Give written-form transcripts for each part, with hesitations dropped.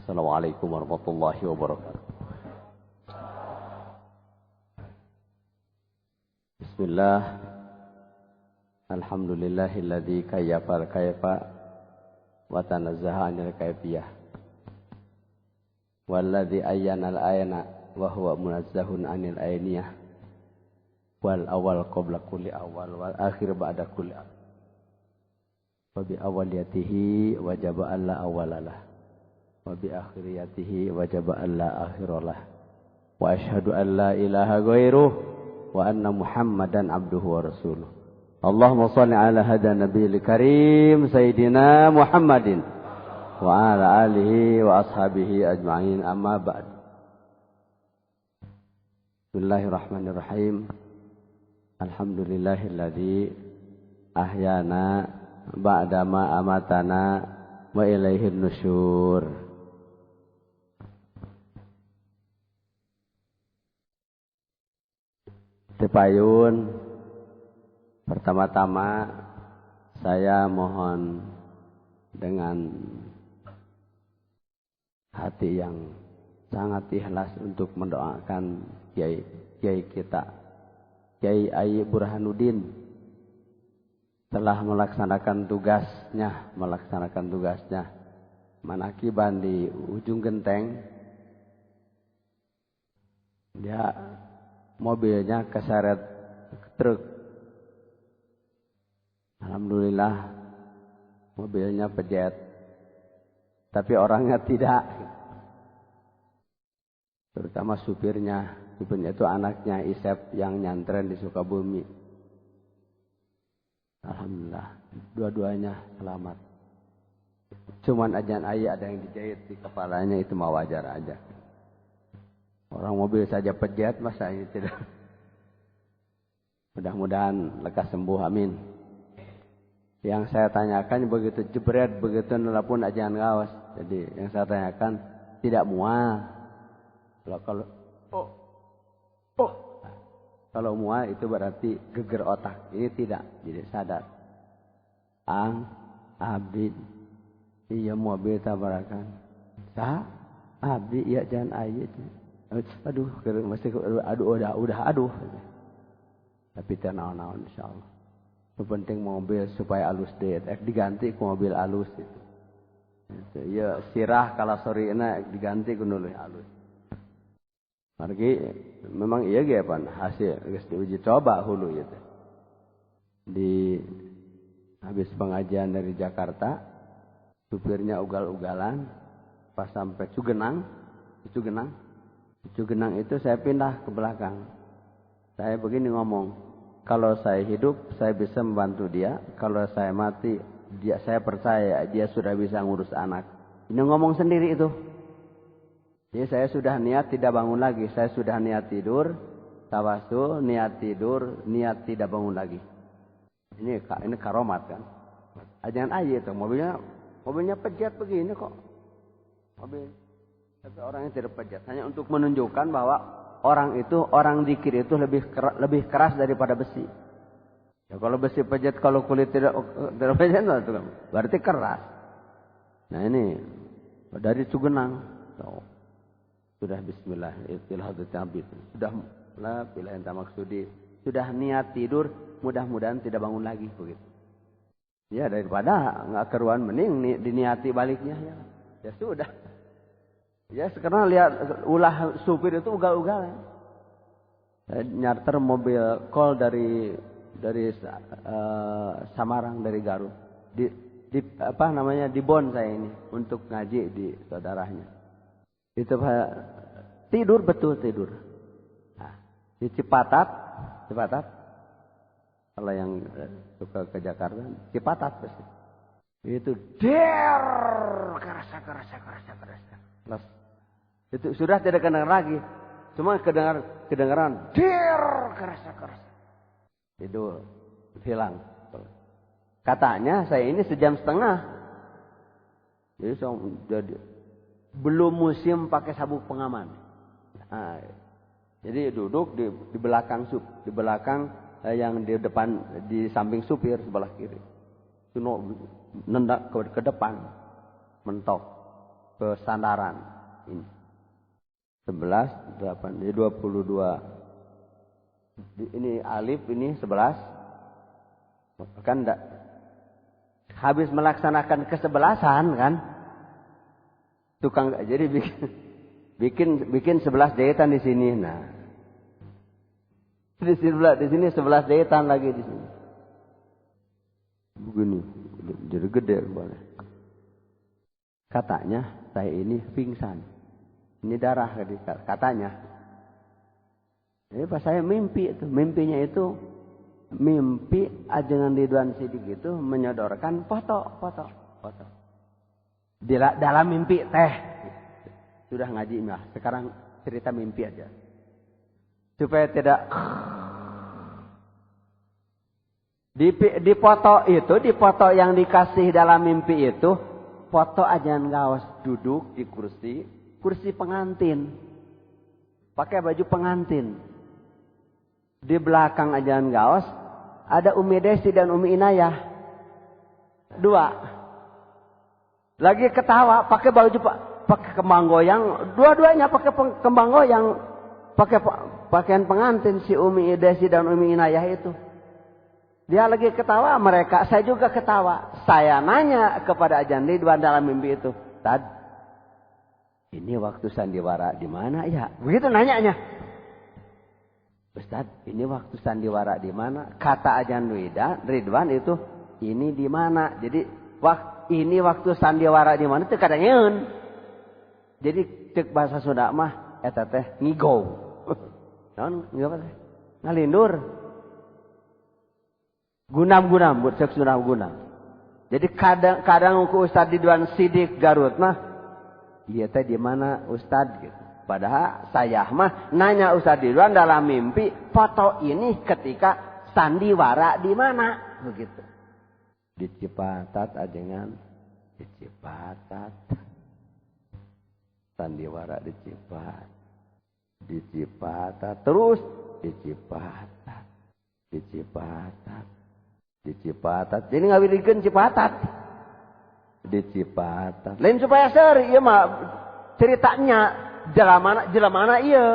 Assalamualaikum warahmatullahi wabarakatuh. Bismillah. Alhamdulillahilladzi kayyafal kayfa wa tanazzaha 'anil kayfiyah. Walladzi ayyana al-ayna wa huwa munazzahun 'anil ayniyah. Wal awal qabla kulli awal wal akhir ba'da kulli akhir. Wa bi awaliyatihi wajaba alla awalalah. Wa bi akhiriyatihi wajaba alla akhiralah. Wa asyhadu an la ilaha ghairuh wa anna Muhammadan abduhu wa rasuluh. Allahumma shalli ala hada nabiyil karim sayyidina Muhammadin wa ala alihi wa ashabihi ajma'in, amma ba'd. Bismillahirrahmanirrahim. Alhamdulillahilladzi ahyana ba'da ma amatana wa ilaihin nusyur. Tepayun, pertama-tama saya mohon dengan hati yang sangat ikhlas untuk mendoakan Kiai kita, Kiai Ai Burhanuddin, telah melaksanakan tugasnya manakiban di ujung genteng. Dia mobilnya keseret truk. Alhamdulillah mobilnya pejet, tapi orangnya tidak. Terutama supirnya itu anaknya Isep yang nyantren di Sukabumi. Alhamdulillah dua-duanya selamat. Cuman ajan ayah ada yang dijahit di kepalanya, itu mah wajar aja. Orang mobil saja pejet, masa ini tidak. Mudah-mudahan lekas sembuh, amin. Yang saya tanyakan begitu jebret, begitu nelpon ajan gawas. Jadi yang saya tanyakan tidak mual. Kalau mual itu berarti geger otak. Ini tidak, jadi sadar. Abdi, iya mobil tabarakan. Abdi, iya jangan ayat. Aduh, aduh. Tapi tenang-tenang insyaallah. Yang penting mobil supaya halus deh. Diganti ke mobil halus itu. Ya sirah kalau sorina diganti ke nulis halus. Margi memang iya ge pan hasil geus diuji coba hulu gitu. Di habis pengajian dari Jakarta, supirnya ugal-ugalan pas sampai Cugenang itu saya pindah ke belakang. Saya begini ngomong, kalau saya hidup saya bisa membantu dia, kalau saya mati saya percaya dia sudah bisa ngurus anak. Ini ngomong sendiri itu. Jadi saya sudah niat tidak bangun lagi, saya sudah niat tidur, tawasul, niat tidur, niat tidak bangun lagi. Ini karomat kan. Jangan aja itu mobilnya pejet begini kok. Tapi orangnya tidak pejet, hanya untuk menunjukkan bahwa orang zikir itu lebih keras daripada besi. Ya kalau besi pejet, kalau kulit tidak pejet berarti keras. Nah ini dari Cugenang. Sudah bismillah, ilhadut tabit. Sudah la ilaha illa maksudi. Sudah niat tidur, mudah-mudahan tidak bangun lagi begitu. Ya daripada enggak keruan mending diniati baliknya ya. Ya sudah. Ya sekarang lihat ulah supir itu ugal-ugalan. Nyarter mobil kol dari Samarang, dari Garut. Di Bon saya ini untuk ngaji di saudaranya. Itu tidur betul. Nah, di Cipatat. Kalau yang suka ke Jakarta, Cipatat pasti. Itu kerasa. Itu sudah tidak kedengaran lagi. Cuma kedengaran kerasa. Itu hilang. Katanya saya ini sejam setengah. Jadi belum musim pakai sabuk pengaman. Nah, jadi duduk di belakang yang di depan, di samping supir sebelah kiri. Nendak ke depan, mentok. Pesandaran. Ini. 11, 8, jadi 22. Ini alif, ini 11. Kan enggak. Habis melaksanakan kesebelasan kan. Tukang jadi bikin 11 jahitan di sini. Nah. Di sini 11 jahitan lagi di sini. Begini, jadi gede kepala. Katanya saya ini pingsan. Ini darah katanya. Jadi pas saya mimpi itu, mimpinya itu mimpi Ajengan Ridwan Sidik itu menyodorkan foto. Dalam mimpi teh. Sudah ngaji mah, sekarang cerita mimpi aja. Supaya tidak di foto yang dikasih dalam mimpi itu, foto Ajengan Gaos duduk di kursi pengantin. Pakai baju pengantin. Di belakang Ajengan Gaos ada Umi Desi dan Umi Inayah. 2. Lagi ketawa pakai baju pakai kembang goyang, dua-duanya pakai kembang goyang, pakai pakaian pengantin si Umi Desi dan Umi Inayah itu. Dia lagi ketawa, saya juga ketawa. Saya nanya kepada Ajengan Ridwan dalam mimpi itu, "Tad, ini waktu sandiwara di mana ya?" Begitu nanyanya. "Ustaz, ini waktu sandiwara di mana?" Kata Ajengan Ridwan itu, "Ini di mana?" Jadi ini waktu sandiwara di mana itu kadang-kadang. Jadi cek bahasa Sunda mah eta teh ngigau. Naon ngigau teh? Ngalindur. Gunam, cek Sunda gunam. Jadi kadang ku Ustaz Ridwan Sidik Garut mah, "Ieu teh di mana Ustaz?" gitu. Padahal saya mah nanya Ustaz Ridwan dalam mimpi, foto ini ketika sandiwara di mana? Begitu. Di Cipatat Ajengan, di Cipatat. Sandiwara di Cipatat. Di Cipatat terus di Cipatat. Di Cipatat. Di Cipatat. Jadi ngawirikeun Cipatat. Di Cipatat. Lain supaya seri ieu mah ceritanya jelamana ieu.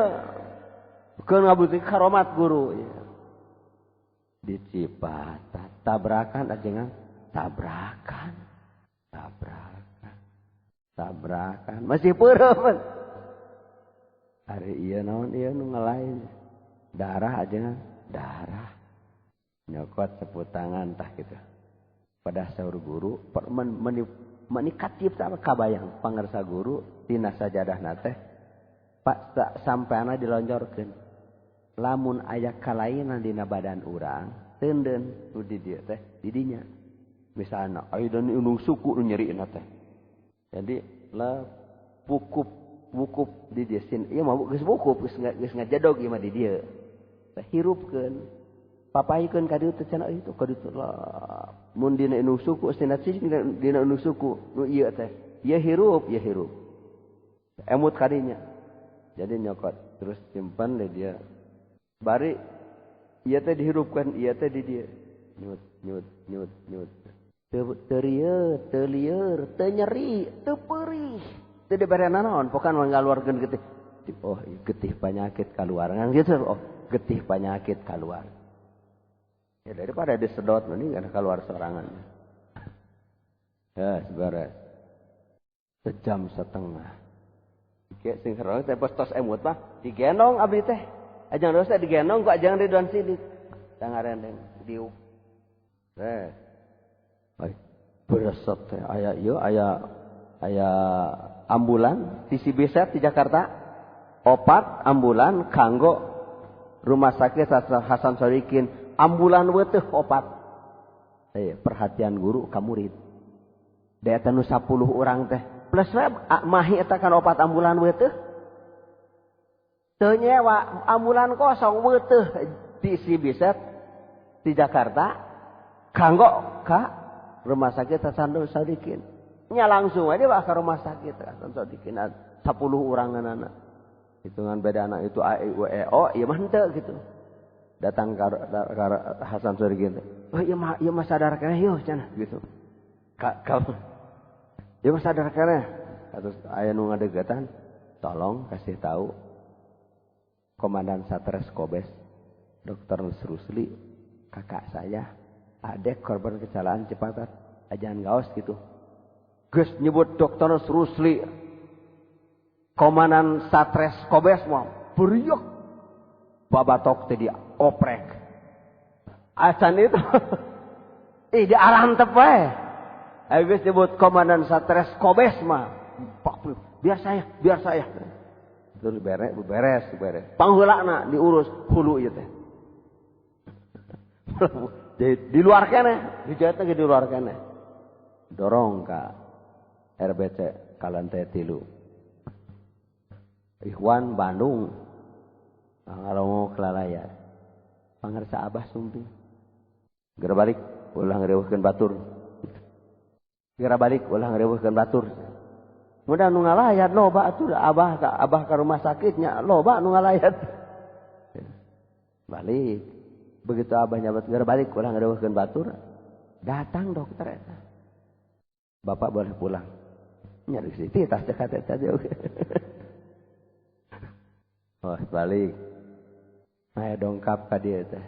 Keun ngabukti karomat guru ieu. Di Cipatat tabrakan Ajengan, tabrakan. Masih peureum. Ari ieu naon ieu nu ngalain. Darah Ajengan, darah. Nyokot seput tangan tah gitu. Pada saur guru menikatip sama kabayang pangarsa guru tina sajadahna teh Pak sampeana dilonjorkeun. Lamun aya kalainan dina badan urang, teunden nu di dieu teh di dinya. Misalna aya dan undung suku nu nyeriina teh. Jadi la wukup di dieu sin ieu mah geus wukup geus ngajadog ieu mah di dieu. Teh hirupkeun. Papaikeun ka dieu teh cenah itu ka dieu lah. Mun dina undung suku cenah cicing dina undung suku nu ieu teh. Ieu hirup. Emut ka dinya. Jadi nyokot terus simpan di dia. Bari ieu teh dihirupkeun ieu teh di dieu. Nyut. Teu rieu, teu lieur, teu nyeri, teu perih. Teu dibere naon, pokan ngaluarkeun getih. Oh, getih penyakit kaluar kan gitu. Oh, getih penyakit kaluar. Ya daripada disedot mending kana keluar sorangan. Ya, seberes. 1,5 jam. Kayak sing heroes teh postos emut mah digendong abdi teh. Ajengan dosa digendong ku Ajengan Ridwan Sidik. Dangarendeng diuk. Beresep teh aya ieu aya ambulan di Cibiset di Jakarta. Opat ambulan kanggo rumah sakit Hasan Sadikin. Ambulan weuteuh opat. Perhatian guru ka murid. Da eta nu 10 urang teh. Plus mahi eta kan opat ambulan weuteuh. Teu nyewa ambulan kosong weuteuh di Cibiset di Jakarta kanggo ka rumah sakit Hasan Sadikin. Nya langsung aja ka rumah sakit Hasan Sadikin 10 uranganana. Hitungan bedana itu A I U E O ieu mah henteu gitu. Datang ke Hasan Sadikin. Oh ieu mah sadar keneh yeuh cenah gitu. Ieu mah sadar keneh. Terus aya nu ngadegetan, tolong kasih tahu Komandan Satres Kobes Dr. Rusli, kakak saya adek korban kecelakaan Cipatat, ajan gaos gitu. Geus nyebut Dr. Rusli Komandan Satres Kobes mah beriuk babatok teh dia oprek. Acan itu di arahan tepe. Habis nyebut Komandan Satres Kobes mah biar saya. Terus beres. Pangheulana diurus hulu ieu teh. Di luar keneh, dijahitna ge di luar keneh. Dorong ka RBC Kalantai 3. Ikhwan Bandung. Ngalongo kelalaya. Pangarsa Abah sumping. Geura balik ulah ngareuweuhkeun batur. Geura balik ulah ngareuweuhkeun batur. Mudah nu ngalayat loba atuh abah ka rumah sakitnya loba nu ngalayat. Balik. Begitu abah nyabat geura balik ulah ngareuweuhkeun batur, datang dokter eta. Bapak boleh pulang. Nya di situ tas dekat eta oge. Oh, balik. Aya dongkap ka dieu teh.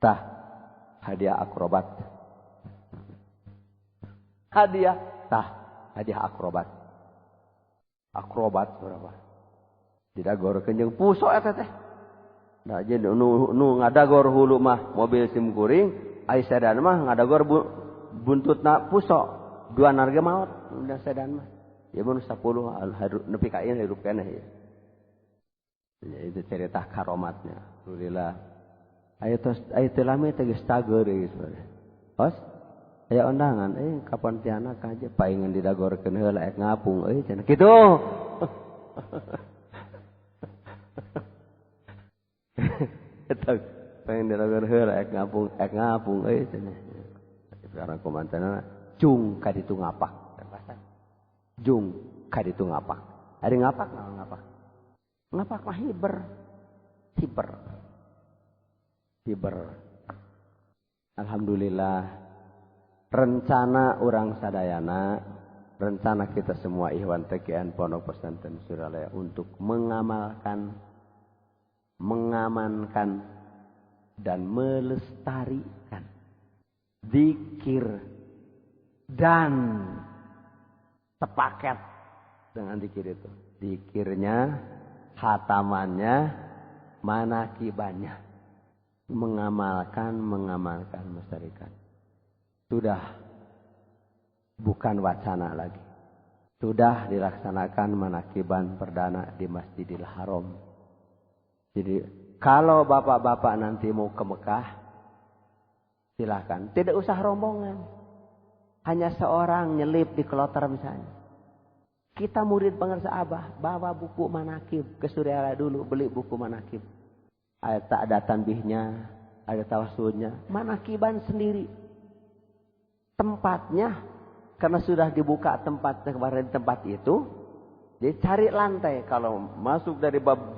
Tah, hadiah akrobat. Hadiah akrobat. Akrobat berapa? Didagorkeun jeung puso eta teh. Nah, jadi nu ngadagor hulu mah mobil sim kuring, ai sedan mah ngadagor buntutna puso. Dua narge maot udah sedan mah. Ya mun 10 nepi ka ieu hirup keneh ya. Ya itu cerita karomatnya. Alhamdulillah. Aya teh lami teh geus tager geus. Hos aya undangan, kapan tiana aja paingan didagorkeun heula ek ngapung cenah. Kitu. Eta paingan didagorkeun heula ek ngapung cenah. Sekarang komandanna jung ka ditu ngapak. Jung ka ditu ngapak. Ari ngapak naon ngapak? Ngapak mah hiber. Alhamdulillah. Rencana orang sadayana, rencana kita semua Ikhwan TKN Pondok Pesantren Suralaya untuk mengamankan dan melestarikan zikir dan sepaket dengan zikir itu. Zikirnya, khatamannya, manakibannya. Mengamalkan, melestarikan. Sudah bukan wacana lagi. Sudah dilaksanakan manakiban perdana di Masjidil Haram. Jadi kalau bapak-bapak nanti mau ke Mekah, silakan. Tidak usah rombongan. Hanya seorang nyelip di kloter misalnya. Kita murid pengersa Abah, bawa buku manakib ke Suryala dulu, beli buku manakib. Ada tanbihnya, ada tawasulnya, manakiban sendiri. Tempatnya, karena sudah dibuka tempatnya kemarin tempat itu, jadi cari lantai. Kalau masuk dari bab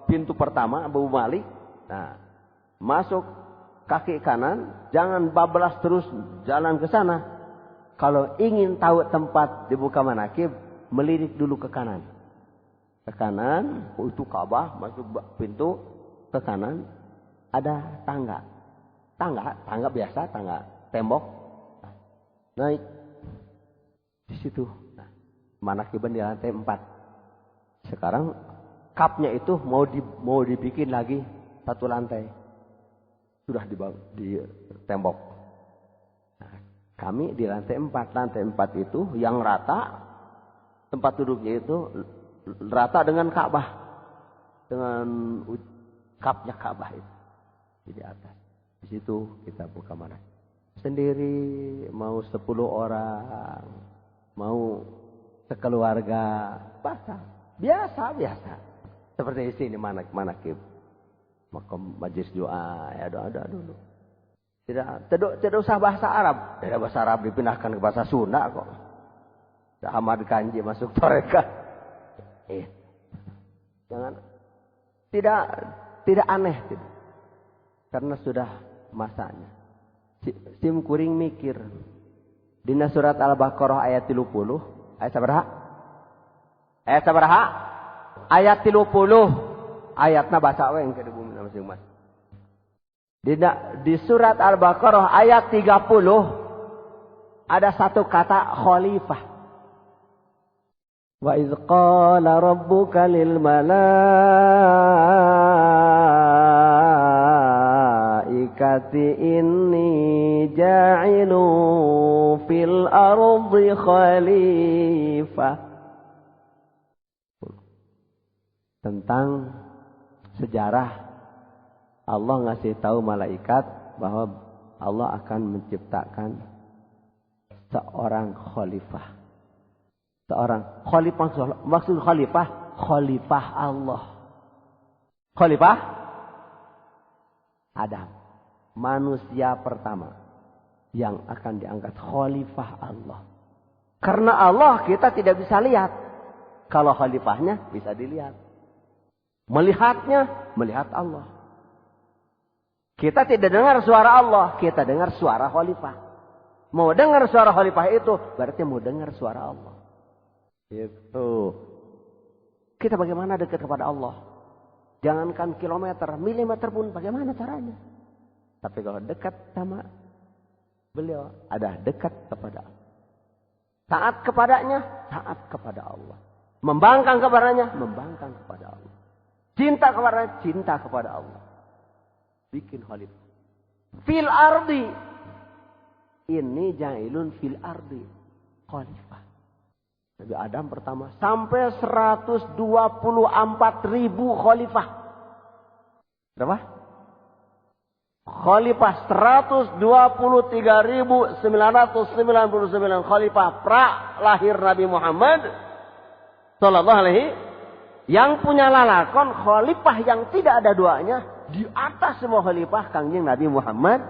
pintu pertama, Abu Malik, nah masuk kaki kanan, jangan bablas terus jalan ke sana. Kalau ingin tahu tempat dibuka manakib, melirik dulu ke kanan. Ke kanan, itu Ka'bah, masuk pintu ke kanan, ada tangga. Tangga biasa, tangga tembok. Naik di situ. Nah, manakiban di lantai 4. Sekarang kapnya itu mau dibikin lagi satu lantai. Sudah di tembok. Nah, kami di lantai 4. Lantai 4 itu yang rata tempat duduknya itu rata dengan Ka'bah. Dengan kapnya Ka'bah itu. Di atas. Di situ kita buka manakib. Sendiri, mau 10 orang, mau sekeluarga, biasa. Seperti di sini manakib. Makom majlis doa, ya doa dulu. Tidak usah bahasa Arab. Tidak bahasa Arab dipindahkan ke bahasa Sunda kok. Ahmad Kanji masuk toreka. Jangan. Tidak aneh. Tidak. Karena sudah masanya. Sim kuring mikir. Dina surat Al-Baqarah ayat 30. Ayat sabaraha? Ayat sabaraha? Ayat 30. Ayatna baca we engke di bumi masing-masing. Di surat Al-Baqarah ayat 30 ada satu kata khalifah. Wa idz qala rabbuka lil malaikati inni ja'ilu fil ardi khalifah. Tentang sejarah Allah ngasih tahu malaikat bahwa Allah akan menciptakan seorang khalifah. Seorang khalifah, maksud khalifah Allah. Khalifah Adam, manusia pertama yang akan diangkat khalifah Allah. Karena Allah kita tidak bisa lihat. Kalau khalifahnya bisa dilihat. Melihatnya, melihat Allah. Kita tidak dengar suara Allah, kita dengar suara khalifah. Mau dengar suara khalifah itu, berarti mau dengar suara Allah. Itu. Kita bagaimana dekat kepada Allah? Jangankan kilometer, milimeter pun bagaimana caranya? Tapi kalau dekat sama beliau, ada dekat kepada Allah. Taat kepadanya, taat kepada Allah. Membangkang kepadanya, membangkang kepada Allah. Cinta kepadanya, cinta kepada Allah. Bikin khalifah. Fil ardi. Ini ja'ilun fil ardi. Khalifah. Nabi Adam pertama. Sampai 124.000 khalifah. Berapa? Khalifah 123.999 khalifah. Pra lahir Nabi Muhammad. Sallallahu alaihi. Yang punya lalakon khalifah yang tidak ada duanya. Di atas semua khalifah kangjeng Nabi Muhammad.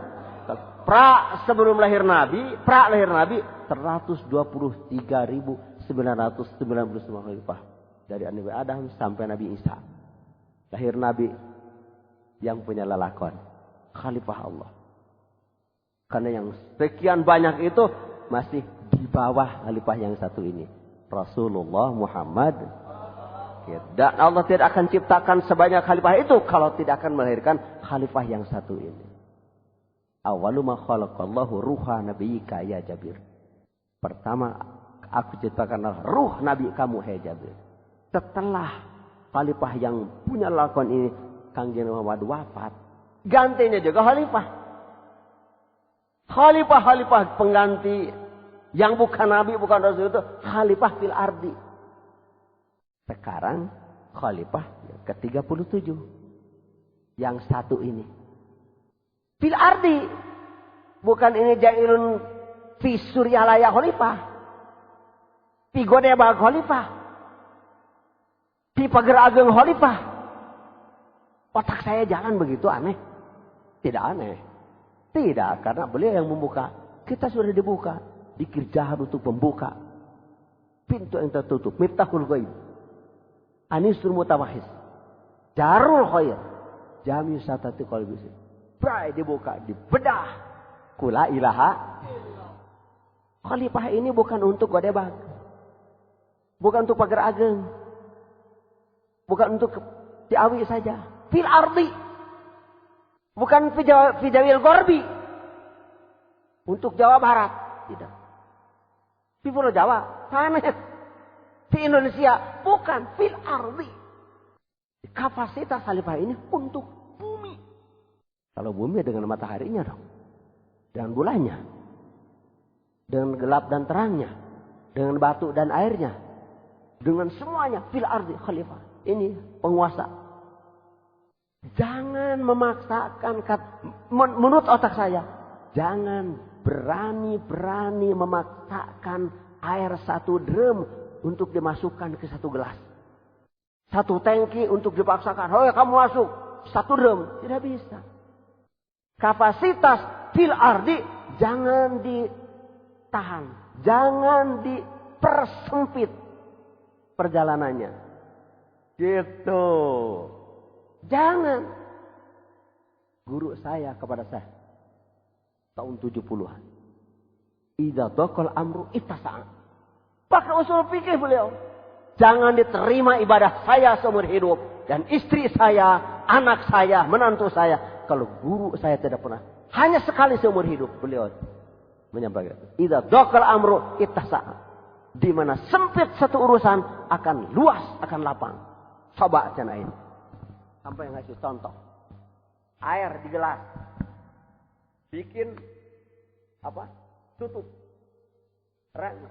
Pra sebelum lahir Nabi. Pra lahir Nabi. 123.999 khalifah. Dari Nabi Adam sampai Nabi Isa. Lahir Nabi. Yang punya lalakon. Khalifah Allah. Karena yang sekian banyak itu. Masih di bawah khalifah yang satu ini. Rasulullah Muhammad. Dan Allah tidak akan ciptakan sebanyak khalifah itu kalau tidak akan melahirkan khalifah yang satu ini. Awalu ma khalaqallahu ruha nabiyyika ya Jabir. Pertama aku ciptakan ruh nabi kamu hai Jabir. Setelah khalifah yang punya lakon ini Kangjeng Muhammad wafat, gantinya juga khalifah. Khalifah pengganti yang bukan nabi bukan rasul itu khalifah fil ardi. Sekarang khalifah ke-37. Yang satu ini. Fil ardi. Bukan ini ja'ilun fi suryalaya khalifah. Fi godeba khalifah. Fi pagar ageng khalifah. Otak saya jalan begitu aneh. Tidak aneh. Tidak. Karena beliau yang membuka. Kita sudah dibuka. Dikir jahat untuk membuka. Pintu yang tertutup. Miftahul ghaib. Anisul mutawahis. Darul khair. Jami satati qalbi. Prai dibuka, dibedah. Kula ilaha. Khalifah ini bukan untuk godebag. Bukan untuk pagar ageng. Bukan untuk Ciawi saja. Fil ardi. Bukan fi Jawil Gorbi. Untuk Jawa Barat. Tidak. Di Pulau Jawa. Sana. Di Indonesia bukan fil ardi. Kapasitas khalifah ini untuk bumi. Kalau bumi dengan mataharinya dong. Dengan bulannya. Dengan gelap dan terangnya. Dengan batu dan airnya. Dengan semuanya fil ardi khalifah. Ini penguasa. Jangan memaksakan menurut otak saya. Jangan berani-berani memaksakan air satu drum untuk dimasukkan ke satu gelas. Satu tangki untuk dipaksakan. Oh ya kamu masuk. Satu drum. Tidak bisa. Kapasitas fil ardi jangan ditahan. Jangan dipersempit perjalanannya. Gitu. Jangan. Guru saya kepada saya. Tahun 70-an. Idza daqal amru ittasa'a. Pakai usul fikih beliau. Jangan diterima ibadah saya seumur hidup. Dan istri saya, anak saya, menantu saya. Kalau guru saya tidak pernah. Hanya sekali seumur hidup beliau menyampaikan. Idza dhaqal amru ittasa'a. Di mana sempit satu urusan akan luas, akan lapang. Coba cina ini. Sampai ngasih contoh. Air di gelas. Bikin apa? Tutup.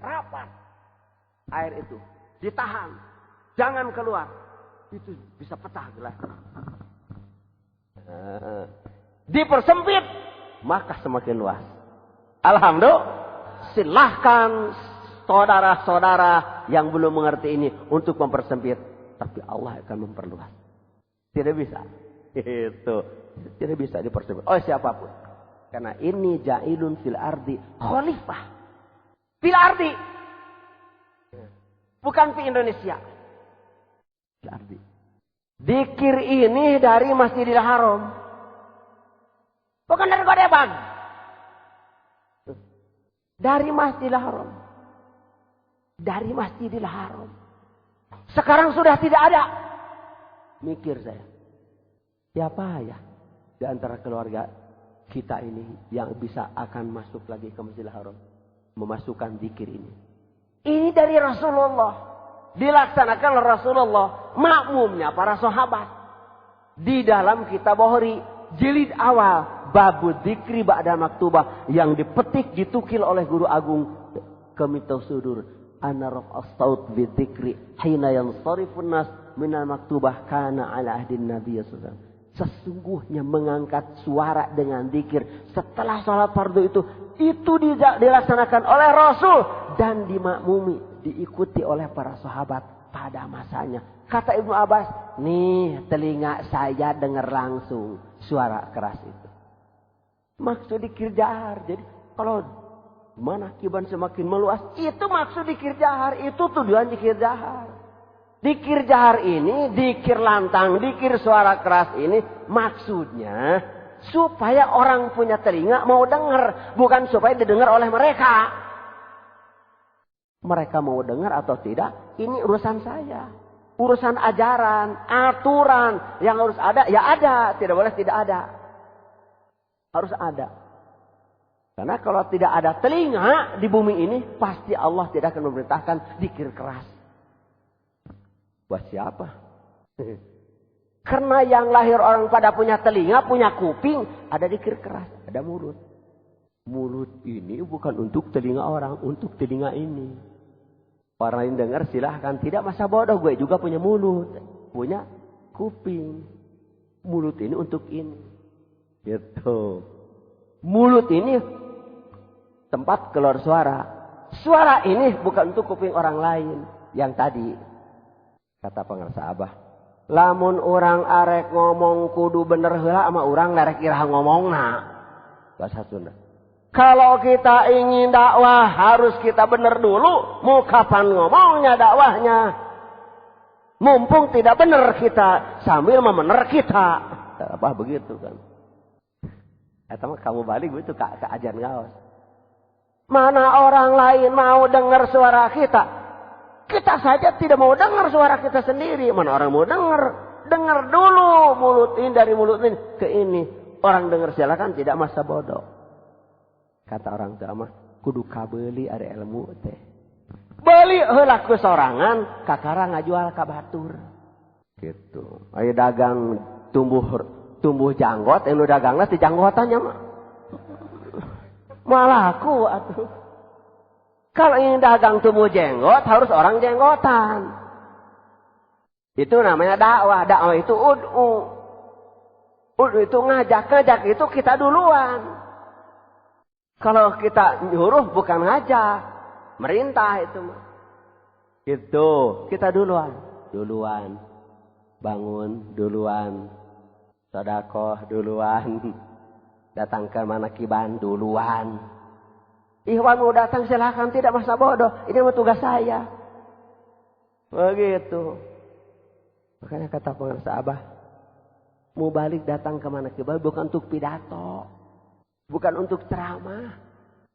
Rapat. Air itu ditahan. Jangan keluar. Itu bisa pecah gelas. Dipersempit, maka semakin luas. Alhamdulillah. Silahkan saudara-saudara yang belum mengerti ini untuk mempersempit. Tapi Allah akan memperluas. Tidak bisa. Itu. Tidak bisa dipersempit. Oh siapapun. Karena ini ja'ilun fil ardi khalifah. Fil ardi. Bukan di Indonesia. Fil ardi. Dikir ini dari Masjidil Haram. Bukan dari Godeban. Dari Masjidil Haram. Dari Masjidil Haram. Sekarang sudah tidak ada. Mikir saya. Siapa ya di antara keluarga kita ini yang bisa akan masuk lagi ke Masjidil Haram. Memasukkan zikir ini. Ini dari Rasulullah. Dilaksanakan oleh Rasulullah. Makmumnya para sahabat. Di dalam kitab Bukhari. Jilid awal. Babu dzikri ba'da maktubah. Yang dipetik, ditukil oleh guru agung. Kemitau sudur. Ana raf'as saut bidzikri. Hina yansarifun nas minal maktubah. Kana ala ahdin Nabi SAW. Sesungguhnya mengangkat suara dengan zikir setelah sholat fardu itu dilaksanakan oleh Rasul dan dimakmumi, diikuti oleh para sahabat pada masanya. Kata Ibnu Abbas, nih telinga saya dengar langsung suara keras itu. Maksud dikir jahar. Jadi kalau manakiban semakin meluas, itu maksud dikir jahar, itu tujuan dikir jahar. Dikir jahar ini, dikir lantang, dikir suara keras ini maksudnya supaya orang punya telinga mau dengar, bukan supaya didengar oleh mereka. Mereka mau dengar atau tidak, ini urusan saya. Urusan ajaran, aturan yang harus ada, ya ada, tidak boleh tidak ada. Harus ada. Karena kalau tidak ada telinga di bumi ini, pasti Allah tidak akan memerintahkan dikir keras. Buat siapa? Karena yang lahir orang pada punya telinga, punya kuping, ada dikir keras, ada mulut. Mulut ini bukan untuk telinga orang, untuk telinga ini. Orang yang dengar silahkan, tidak masa bodoh, gue juga punya mulut, punya kuping. Mulut ini untuk ini. Gitu. Mulut ini tempat keluar suara. Suara ini bukan untuk kuping orang lain. Yang tadi kata pengarsa Abah, lamun orang arek ngomong kudu bener heula sama orang lerek irah ngomongna. Bahasa Sunda. Kalau kita ingin dakwah harus kita bener dulu. Mau kapan ngomongnya dakwahnya. Mumpung tidak bener kita sambil memener kita. Apa begitu kan? Atau kamu balik begitu ke ajan gaos. Mana orang lain mau dengar suara kita? Kita saja tidak mau dengar suara kita sendiri. Mana orang mau dengar? Dengar dulu mulut ini dari mulut ini ke ini. Orang dengar silakan, tidak masa bodoh. Kata orang tua mah, kudu kabeli ada ilmu teh. Beli heula ku sorangan, kakara ngajual ka batur. Gitu. Aya dagang tumbuh janggot, anu dagangna ti janggotannya mah. Malaku atuh. Kalau ingin dagang tumbuh jenggot, harus orang jenggotan. Itu namanya dakwah. Dakwah itu ud'u. Ud'u itu ngajak itu kita duluan. Kalau kita nyuruh bukan ngajak. Merintah itu. Gitu. Kita duluan. Duluan. Bangun duluan. Sedekah duluan. Datang ke manakiban duluan. Ikhwan mau datang silahkan, tidak masa bodoh. Ini mah tugas saya. Begitu. Makanya kata pengarsa Abah, mau balik datang ke manakibah bukan untuk pidato. Bukan untuk ceramah.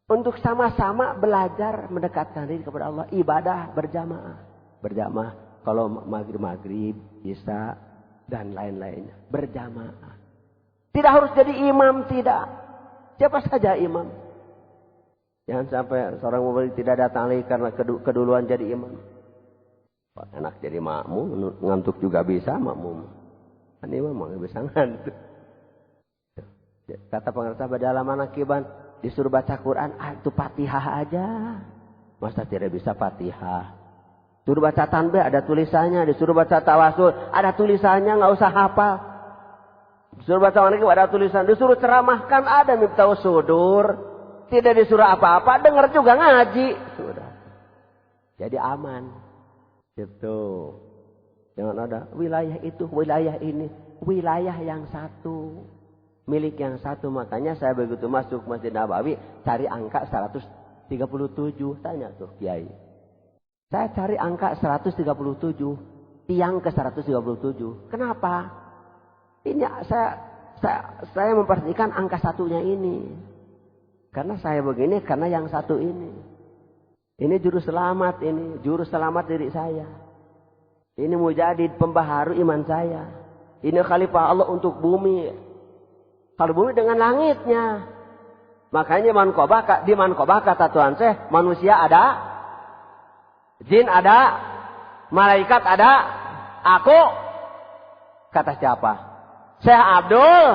Untuk sama-sama belajar mendekatkan diri kepada Allah. Ibadah berjamaah. Berjamaah. Kalau maghrib, isya, dan lain-lainnya. Berjamaah. Tidak harus jadi imam, tidak. Siapa saja imam. Jangan sampai seorang murid tidak datang lagi karena keduluan jadi imam. Enak jadi makmum, ngantuk juga bisa makmum. Kan imam nggak bisa ngantuk. Kata pengarang dalam manakiban, disuruh baca Quran, itu Fatihah aja. Masa tidak bisa Fatihah? Disuruh baca tanbih, ada tulisannya. Disuruh baca tawasul, ada tulisannya, nggak usah hafal. Disuruh baca manakib, ada tulisan. Disuruh ceramahkan, ada miftahus sudur. Tidak disuruh apa-apa, dengar juga ngaji. Sudah. Jadi aman. Gitu. Jangan ada wilayah itu, wilayah ini. Wilayah yang satu. Milik yang satu. Makanya saya begitu masuk Masjid Nabawi, cari angka 137. Tanya tuh Kiai. Saya cari angka 137. Tiang ke 137. Kenapa? Ini saya memperhatikan angka satunya ini. Karena saya begini, karena yang satu ini. Ini juru selamat, ini juru selamat diri saya. Ini mujadid pembaharu iman saya. Ini khalifah Allah untuk bumi. Kalau bumi dengan langitnya. Makanya di Manqobah kata Tuhan saya, manusia ada, jin ada, malaikat ada, aku. Kata siapa? Syekh Abdul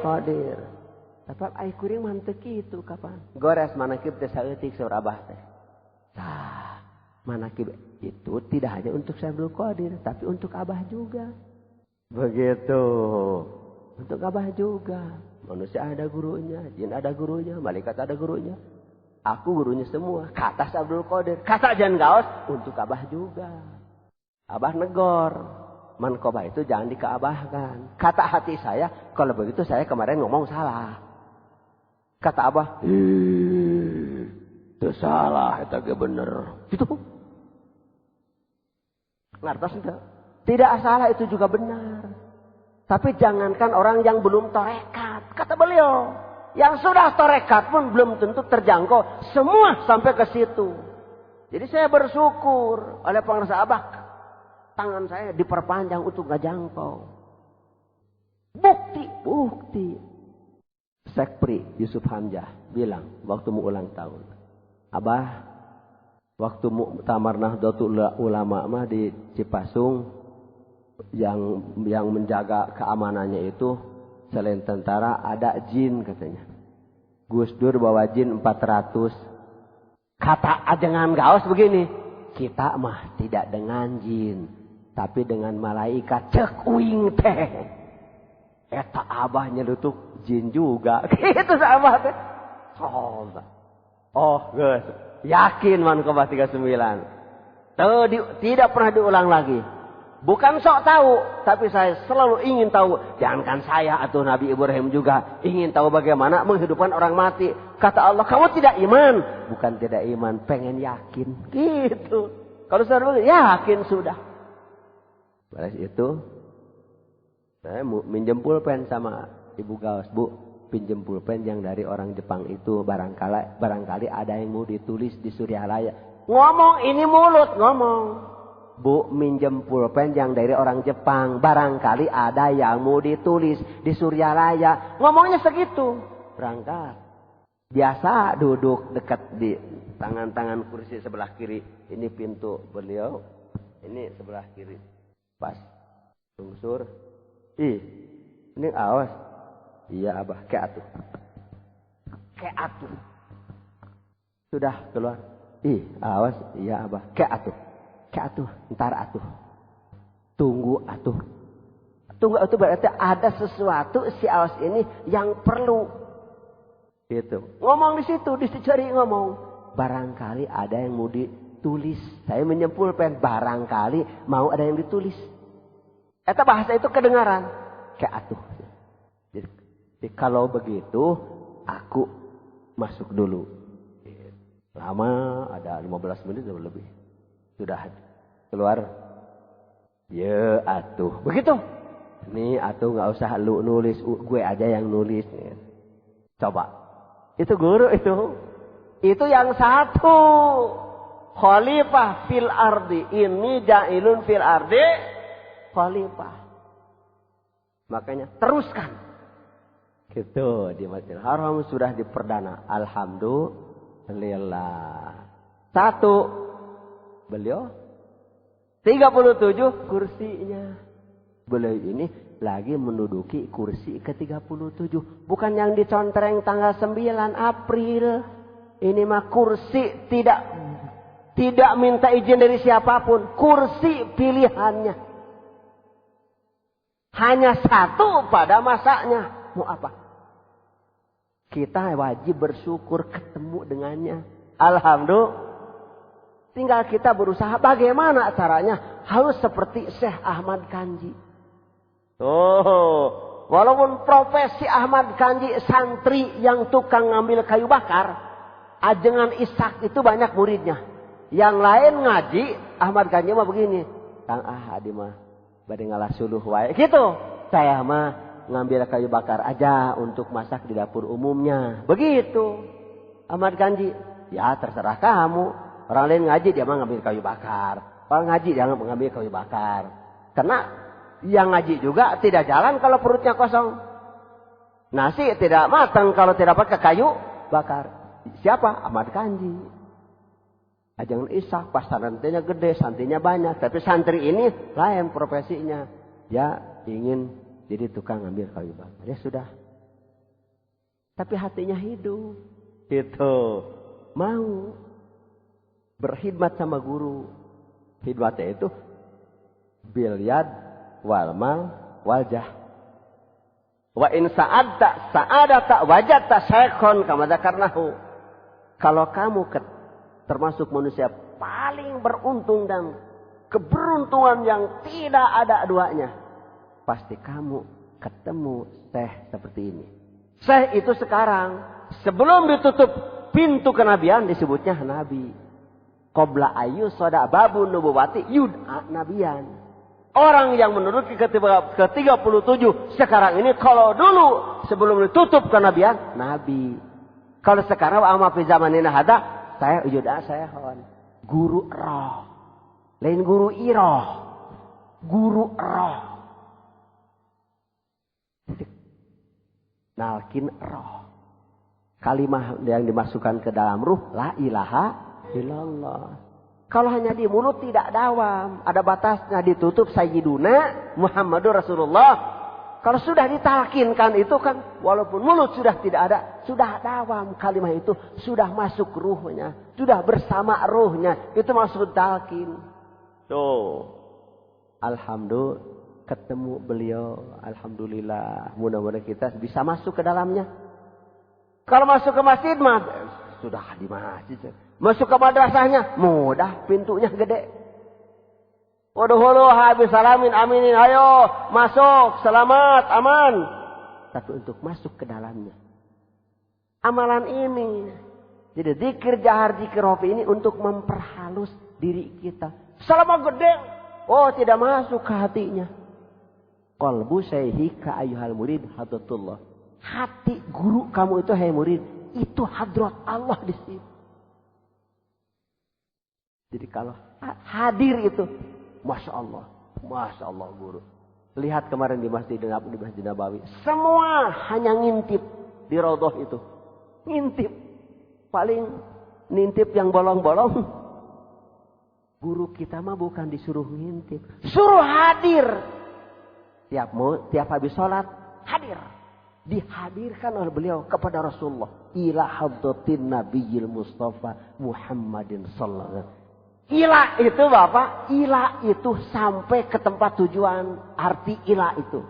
Qadir. Tapi ai kuring mantep itu kapan? Gores manakib teh saeutik saur Abah teh. Tah, manakib itu tidak hanya untuk Syekh Abdul Qadir, tapi untuk Abah juga. Begitu. Untuk Abah juga. Manusia ada gurunya, jin ada gurunya, malaikat ada gurunya. Aku gurunya semua. Kata Syekh Abdul Qadir, kata Jan Gaos untuk Abah juga. Abah negor. Manqobah itu jangan dikeabahkan. Kata hati saya, kalau begitu saya kemarin ngomong salah. Kata Abah, itu salah, itu gak bener. Gitu. Ngertos enggak? Tidak salah, itu juga benar. Tapi jangankan orang yang belum torekat. Kata beliau, yang sudah torekat pun belum tentu terjangkau. Semua sampai ke situ. Jadi saya bersyukur oleh pengarsa Abah. Tangan saya diperpanjang untuk gak jangkau. Bukti. Sekpri Yusuf Hamzah bilang waktu mau ulang tahun. Abah, waktu muktamar Nahdlatul Ulama mah di Cipasung yang menjaga keamanannya itu selain tentara ada jin katanya. Gus Dur bawa jin 400. Kata ajengan Gaos begini, kita mah tidak dengan jin, tapi dengan malaikat cek uing teh. Eta Abah nyelutuk jin juga. Gitu sama teh. Oh, guys. Yakin Manqobah 39. Tuh, tidak pernah diulang lagi. Bukan sok tahu, tapi saya selalu ingin tahu. Jangankan saya atau Nabi Ibrahim juga ingin tahu bagaimana menghidupkan orang mati. Kata Allah, kamu tidak iman. Bukan tidak iman, pengen yakin. Gitu. Kalau sudah yakin sudah. Balas itu, saya minjem pulpen sama Ibu Gaos. Bu, pinjem pulpen yang dari orang Jepang itu. Barangkali ada yang mau ditulis di Suryalaya. Ngomong, ini mulut ngomong. Bu, minjem pulpen yang dari orang Jepang. Barangkali ada yang mau ditulis di Suryalaya. Ngomongnya segitu. Berangkat. Biasa duduk dekat di tangan-tangan kursi sebelah kiri. Ini pintu beliau. Ini sebelah kiri. Pas. Lungsur. Ini awas. Iya Abah, kayak atuh. Sudah keluar. Awas. Iya Abah, kayak atuh. Ntar atuh. Tunggu atuh. Tunggu atuh berarti ada sesuatu si awas ini yang perlu. Gitu. Ngomong di situ, dicari ngomong. Barangkali ada yang mau ditulis. Saya menyempul pen. Barangkali mau ada yang ditulis. Eta bahasa itu kedengaran. Kayak atuh. Jadi kalau begitu, aku masuk dulu. Lama, ada 15 menit atau lebih. Sudah keluar. Ya atuh. Begitu. Nih atuh gak usah lu nulis. Gue aja yang nulis. Coba. Itu guru itu. Itu yang satu. khalifah fil ardi. Ini ja'ilun fil ardi khalifah. Makanya teruskan. Gitu di Masjidil Haram sudah diperdana. Alhamdulillah. 1. Beliau 37 kursinya. Beliau ini lagi menduduki kursi ke-37. Bukan yang dicontreng tanggal 9 April. Ini mah kursi tidak minta izin dari siapapun. Kursi pilihannya. Hanya 1 pada masanya. Mau apa? Kita wajib bersyukur ketemu dengannya. Alhamdulillah. Tinggal kita berusaha bagaimana caranya. Harus seperti Syekh Ahmad Kanji. Walaupun profesi Ahmad Kanji santri yang tukang ngambil kayu bakar. Ajengan Ishak itu banyak muridnya. Yang lain ngaji, Ahmad Kanji mah begini. Kang Ahadi mah bade ngalah suluh wae. Gitu. Saya mah ngambil kayu bakar aja untuk masak di dapur umumnya. Begitu. Ahmad Kanji. Ya terserah kamu. Orang lain ngaji dia mah ngambil kayu bakar. Orang ngaji dia ngambil kayu bakar. Karena yang ngaji juga tidak jalan kalau perutnya kosong. Nasi tidak matang kalau tidak pakai kayu bakar. Siapa? Ahmad Kanji. Ajangan Ishak pas santrinya gede, santrinya banyak. Tapi santri ini lain profesinya. Dia ingin jadi tukang ngambil kayu bakar. Ya sudah. Tapi hatinya hidup. Gitu. Mau berkhidmat sama guru. Khidmatnya itu bilyad wal mal wal jah. Wa in sa'adata wajadta syaikhan kama dzakarnahu. Kalau kamu termasuk manusia paling beruntung dan keberuntungan yang tidak ada duanya, pasti kamu ketemu syekh seperti ini. Syekh itu sekarang sebelum ditutup pintu kenabian disebutnya nabi. Qabla ayu soda babu nubuwati yud'a nabiyan. Orang yang menduduki ke-37 sekarang ini, kalau dulu sebelum ditutup kenabian nabi. Kalau sekarang ama fi zamanina hada saya yud'a sayahon. Guru roh. Lain guru iroh. Guru roh. Nalkin roh. Kalimah yang dimasukkan ke dalam ruh la ilaha illallah. Kalau hanya di mulut tidak dawam. Ada batasnya, ditutup Sayyiduna Muhammadur Rasulullah. Kalau sudah ditalkinkan itu kan, walaupun mulut sudah tidak ada, sudah dawam kalimah itu, sudah masuk ruhnya, sudah bersama ruhnya, itu maksud talkin. Tuh. Alhamdulillah ketemu beliau, alhamdulillah. Mudah-mudahan kita bisa masuk ke dalamnya. Kalau masuk ke masjid mah sudah di masjid. Masuk ke madrasahnya mudah, pintunya gede. Waduh habis salamin aminin, ayo masuk, selamat, aman. Tapi untuk masuk ke dalamnya, amalan ini, jadi zikir jahar, zikir hofi ini untuk memperhalus diri kita. Selama gede, oh tidak masuk ke hatinya. Qalbu syaihika ayyuhal murid hadratullah. Hati guru kamu itu hai murid, itu hadrat Allah di situ. Jadi kalau hadir itu, Masya Allah guru. Lihat kemarin di Masjid Nabawi. Semua hanya ngintip di Raudhah itu. Ngintip. Paling ngintip yang bolong-bolong. Guru kita mah bukan disuruh ngintip. Suruh hadir. Tiap habis sholat, hadir. Dihadirkan oleh beliau kepada Rasulullah. Ila hadratin Nabiyil Mustafa Muhammadin sallallahu alaihi wasallam. Ila itu Bapak, ila itu sampai ke tempat tujuan. Arti ila itu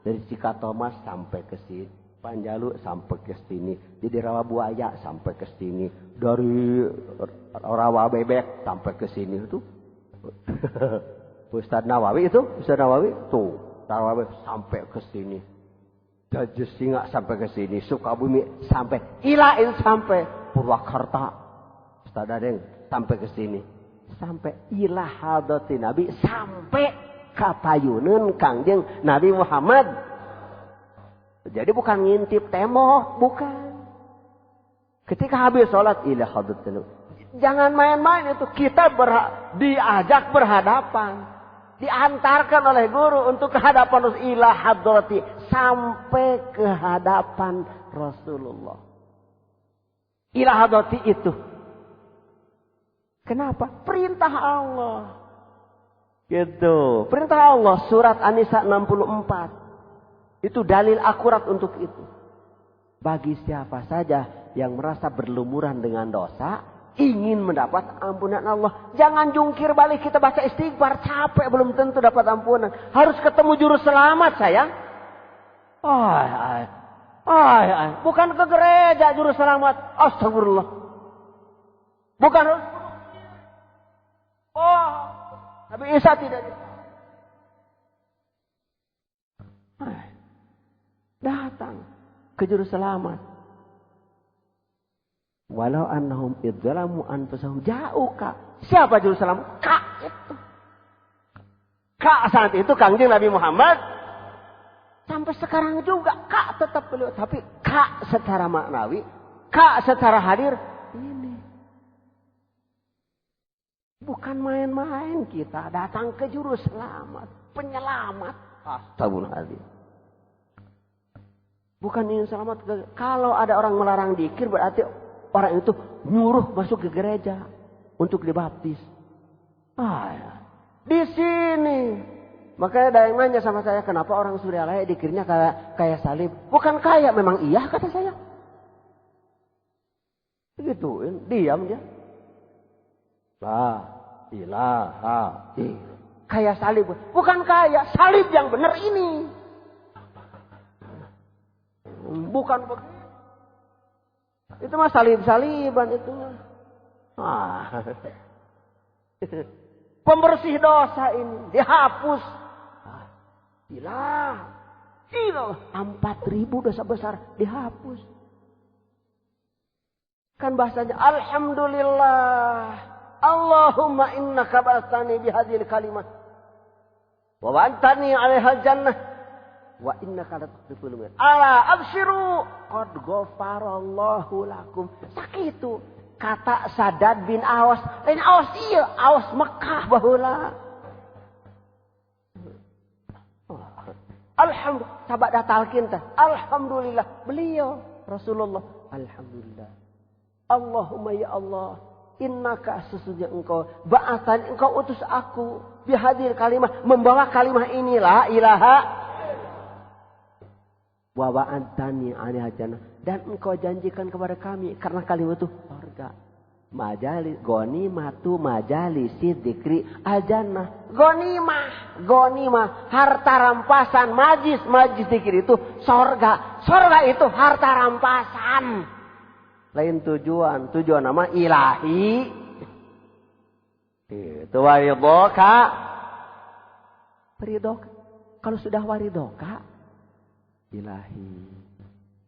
dari Cikatomas sampai ke sini, Panjalu sampai ke sini, jadi Rawabuaya sampai ke sini, dari Rawabebek sampai ke sini itu. Ustaz Nawawi tuh Rawabebek sampai ke sini, Gajah Singa sampai ke sini, Sukabumi sampai, ila itu sampai Purwakarta, Ustaz Dadeng sampai ke sini. Sampai ila hadratin Nabi, sampai kapayuneun Kangjeng Nabi Muhammad. Jadi bukan ngintip tembok, bukan. Ketika habis sholat ila hadratin Nabi, Jangan main-main itu. Kita diajak berhadapan. Diantarkan oleh guru untuk ke hadapan ila hadrati. Sampai ke hadapan Rasulullah. Ila hadrati itu. Kenapa? Perintah Allah. Gitu. Perintah Allah. Surat An-Nisa 64. Itu dalil akurat untuk itu. Bagi siapa saja yang merasa berlumuran dengan dosa, ingin mendapat ampunan Allah. Jangan jungkir balik kita baca istighfar. Capek belum tentu dapat ampunan. Harus ketemu juru selamat sayang. Bukan ke gereja juru selamat. Astagfirullah. Bukan. Nabi Isa tidak. Datang ke juru selamat. Walau annahum idzalamu anfusahum ja'uka. Siapa juru selamat? Kak itu. Kak saat itu Kangjeng Nabi Muhammad. Sampai sekarang juga Kak tetap beliau. Tapi Kak secara maknawi. Kak secara hadir. Ini. Bukan main-main kita. Datang ke juru selamat. Penyelamat. Astagfirullahaladzim. Bukan ingin selamat. Kalau ada orang melarang dzikir berarti orang itu nyuruh masuk ke gereja untuk dibaptis. Di sini. Makanya ada yang nanya sama saya, kenapa orang Suryalaya dzikirnya kayak salib? Bukan kayak, memang iya kata saya. Gituin, diam dia. La ilaha illallah. Kayak salib. Bukan kayak, salib yang benar ini. Bukan begitu. Itu mah salib-saliban itu mah. Pembersih dosa ini dihapus. Gila. 4.000 dosa besar dihapus. Kan bahasanya alhamdulillah. Allahumma innaka ba'atsani bihadhil kalimat. Wa wa'antani 'alaihal jannah. Wa innaka latukhliful mi'ad. Ala abshiru qad ghafarallahu lakum. Sakitu kata Sadad bin Awas. Lain Awas ieu, Awas Mekah baheula. Alhamdulillah, sabak datalkeun teh. Alhamdulillah, beliau Rasulullah. Alhamdulillah. Allahumma ya Allah, innaka sesungguhnya engkau ba'atsan, engkau utus aku bihadil kalimah, membawa kalimah ini la ilaha wa wa'antani 'alaiha jannah, dan engkau janjikan kepada kami karena kalimat itu surga. Majalis ghanimatu majalisi dzikri al-jannah. Ghanimah harta rampasan, majlis dzikir itu surga. Surga itu harta rampasan. Lain tujuan nama ilahi. Itu waridoka. Waridoka. Kalau sudah waridoka, ilahi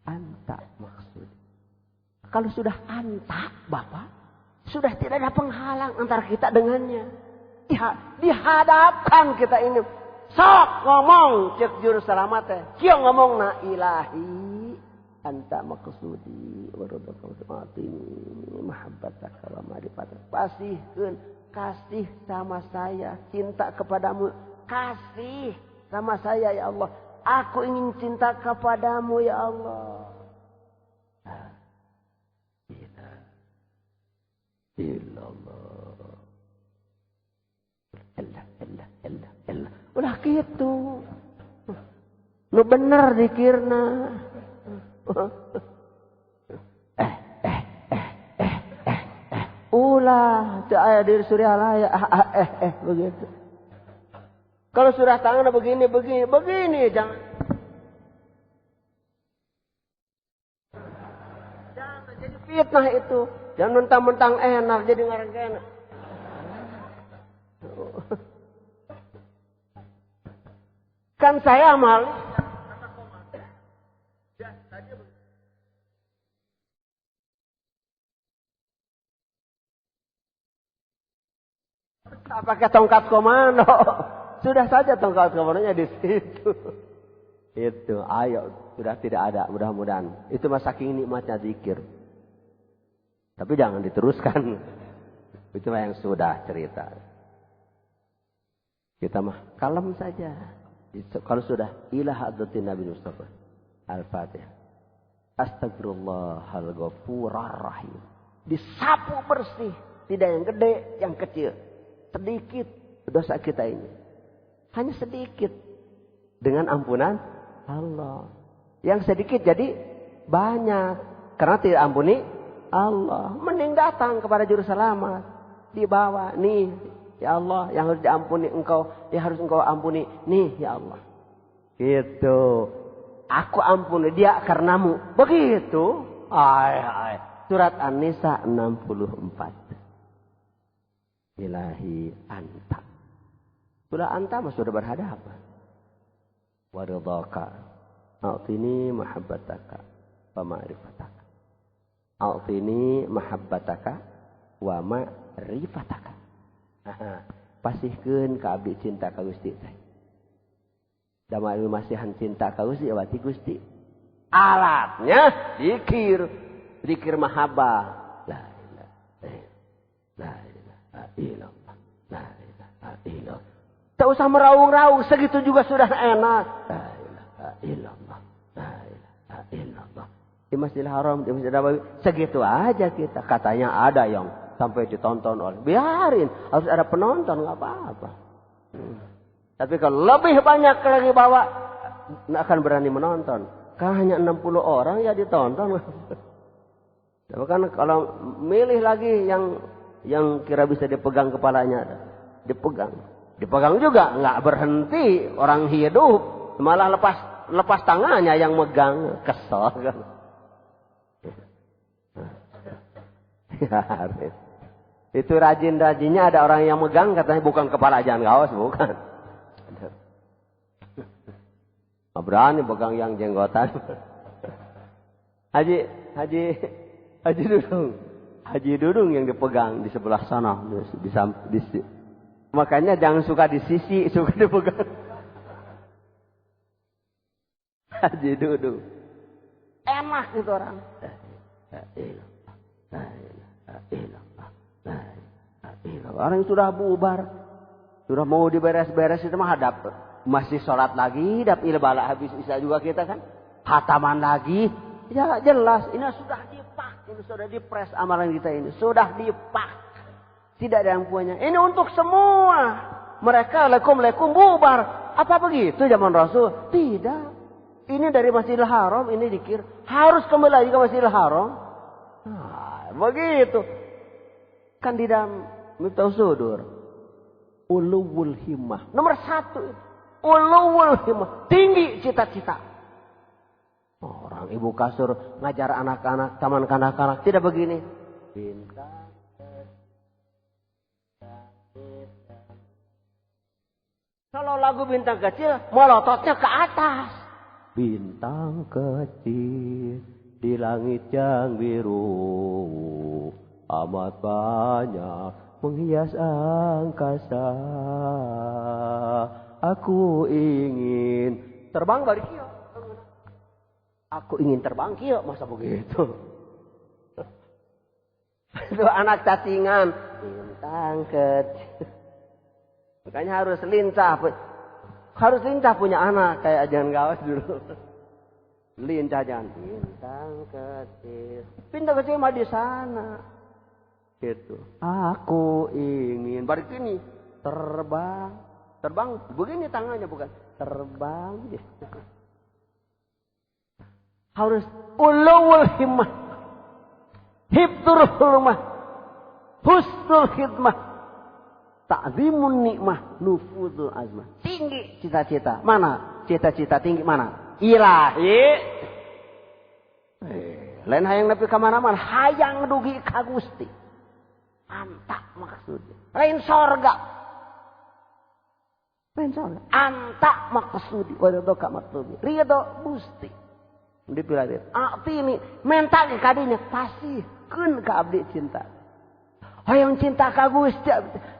anta maksud. Kalau sudah anta, Bapak, sudah tidak ada penghalang antara kita dengannya. Dihadapkan kita ini. Sok ngomong cek juru selamat teh. Kieu ngomong na ilahi anta maqsudi wa radaqatini mahabbataka wa ma'rifataka. Pasihkeun, kasih sama saya, cinta kepadamu, kasih sama saya ya Allah. Aku ingin cinta kepadamu ya Allah. Illallah. Allah. Ulah gitu. Nu bener dikirna. Ulah teu aya di Suryalaya begitu. Kalau sudah tangan begini jangan jadi fitnah itu. Jangan mentang-mentang enak jadi ngarang enak. Kan saya amal. Tak pakai tongkat komando. Sudah saja tongkat komandonya di situ. Itu, ayo. Sudah tidak ada, mudah-mudahan. Itu mah saking nikmatnya zikir. Tapi jangan diteruskan. Itu yang sudah cerita. Kita mah kalem saja. Kalau sudah ila hadratin Nabi Mustafa. Al-Fatihah. Astagfirullahal ghafurur rahim. Disapu bersih. Tidak yang gede, yang kecil. Sedikit dosa kita ini. Hanya sedikit. Dengan ampunan Allah. Yang sedikit jadi banyak. Karena tidak ampuni Allah. Mending datang kepada juru selamat. Dibawa. Nih. Ya Allah. Yang harus diampuni engkau. Yang harus engkau ampuni. Nih ya Allah. Gitu. Aku ampuni dia karenamu. Begitu. Surat An-Nisa 64. Ilahi anta. Sudah anta mah sudah berhadapan. Waridhaka. A'tini mahabbataka wa ma'rifataka. A'tini mahabbataka wa ma'rifataka. Pasihkeun ka abdi cinta ka Gusti teh. Da masihan cinta ka Gusti awati Gusti. Alatnya zikir. Zikir mahabbah. La ilaha illallah. La ilaha illallah. Tak usah meraung-raung, segitu juga sudah enak. La ilaha illallah. La ilaha illallah. Di Masjidil Haram, di Masjid Nabawi, segitu aja kita. Katanya ada yang sampai ditonton oleh. Biarin, harus ada penonton, nggak apa-apa. Tapi kalau lebih banyak lagi bawa, nggak akan berani menonton. Kan hanya 60 orang ya ditonton. Tapi kan kalau milih lagi yang kira bisa dipegang kepalanya, dipegang juga nggak berhenti orang hidup, malah lepas tangannya yang megang, kesel kan. Itu rajin-rajinnya ada orang yang megang katanya bukan kepala jangan gaos, bukan. Berani pegang yang jenggotan. Haji Dudung yang dipegang di sebelah sana. Makanya jangan suka di sisi, suka dipegang. Haji Dudung. Enak itu orang. Orang yang sudah bubar. Sudah mau diberes-beres itu mah hadap. Masih sholat lagi. Dap ilbala habis isya juga kita kan. Hataman lagi. Ya jelas. Ini sudah dipak. Ini sudah dipres amalan kita ini. Sudah dipak. Tidak ada yang punya. Ini untuk semua. Mereka lekum bubar. Apa begitu zaman Rasul? Tidak. Ini dari Masjidil Haram. Ini dikir. Harus kembali lagi ke Masjidil Haram. Nah, begitu. Kan di dalam Miftahus Sudur. Uluwul himmah. Nomor 1. Uluwul himmah. Tinggi cita-cita. Orang ibu kasur ngajar anak-anak, taman kanak-kanak. Tidak begini. Bintang. Kalau lagu bintang kecil, melototnya ke atas. Bintang kecil di langit yang biru. Amat banyak menghias angkasa. Aku ingin terbang dari kia. Aku ingin terbang kia. Masa begitu? Itu anak cacingan. Bintang kecil. Makanya harus lincah. Harus lincah punya anak. Kayak jangan gawas dulu. Lincah jangan. Bintang kecil. Bintang kecil mah di sana. Gitu. Aku ingin. Balik ini. Terbang. Terbang. Begini tangannya bukan. Terbang. Harus ulul himmah. Hibdur hurmah. Husnul khidmah. Ta'zimun nikmah. Nufudul azmah. Tinggi cita-cita. Mana? Cita-cita tinggi mana? Ilahi. Lain hayang nepi ka mana-mana. Hayang dugi ka Gusti. Anta maksudnya. Lain sorga. Lain sorga. Anta maksudi. Waridho ka maktubi. Ridho Gusti. Dipilih. Ini minta ke kadinya. Pasihkeun ka abdi cinta. Hayang cinta ka Gusti.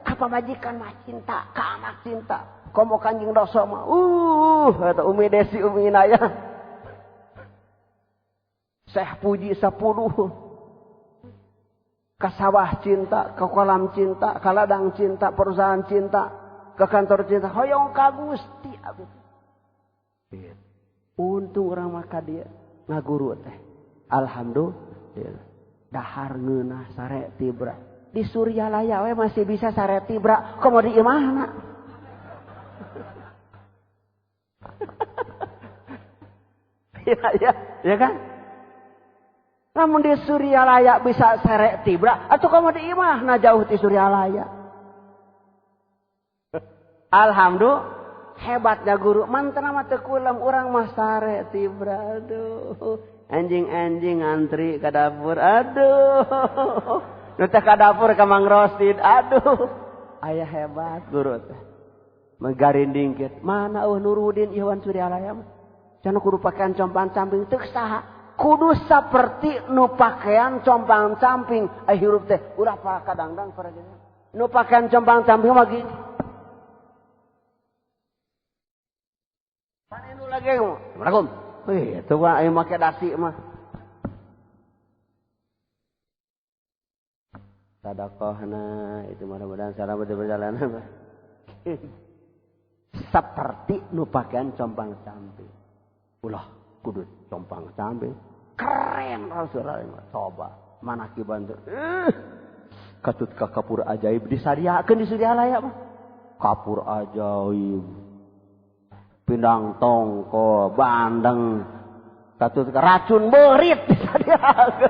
Ka pamajikan mah cinta. Ka anak cinta. Komo kanjing dosa mah. Eta Umi Desi Umi Inayah. Syekh Puji 10. ke sawah cinta, ke kolam cinta, ke ladang cinta, perusahaan cinta, ke kantor cinta, hoyong ka Gusti abdi. Untung urang mah ka dieu ngaguru teh. Alhamdulillah. Dahar ngeunah sare tibra. Di Suryalaya we masih bisa sare tibra, komo di imahna. Ya kan? Namun di Suryalaya bisa sare tibra, atuh komo di imahna jauh di Suryalaya. Alhamdulillah. Hebatnya guru, mantan mah teu kulam urang mah sare tibra. Aduh, anjing-anjing antri ka dapur. Aduh. Nu teh ka dapur ka Mang Rosid. Aduh. Aya hebat guru teh. Megarindingkeun. Mana Nurudin Iwan Suryalaya mah. Cenah kudu pakaian compang-camping teu saha. Kudu saperti nu pakaian compang-camping. Hirup teh urang pa kadangdang para gini. Nu pakaian compang-camping mah gini. Mana nu lagi? Assalamualaikum. Wih, itu kan ayo make dasi mah. Sedekahna itu mudah-mudahan salam berjalanan. Seperti nu pakaian compang-camping. Ulah kudu compang-camping. Keren Rasulullah. Coba manakiban teh. Katut ka kapur ajaib disadiakeun di Suryalaya mah. Kapur ajaib. Pindang tongko, bandeng, katut racun berit bisa diageun.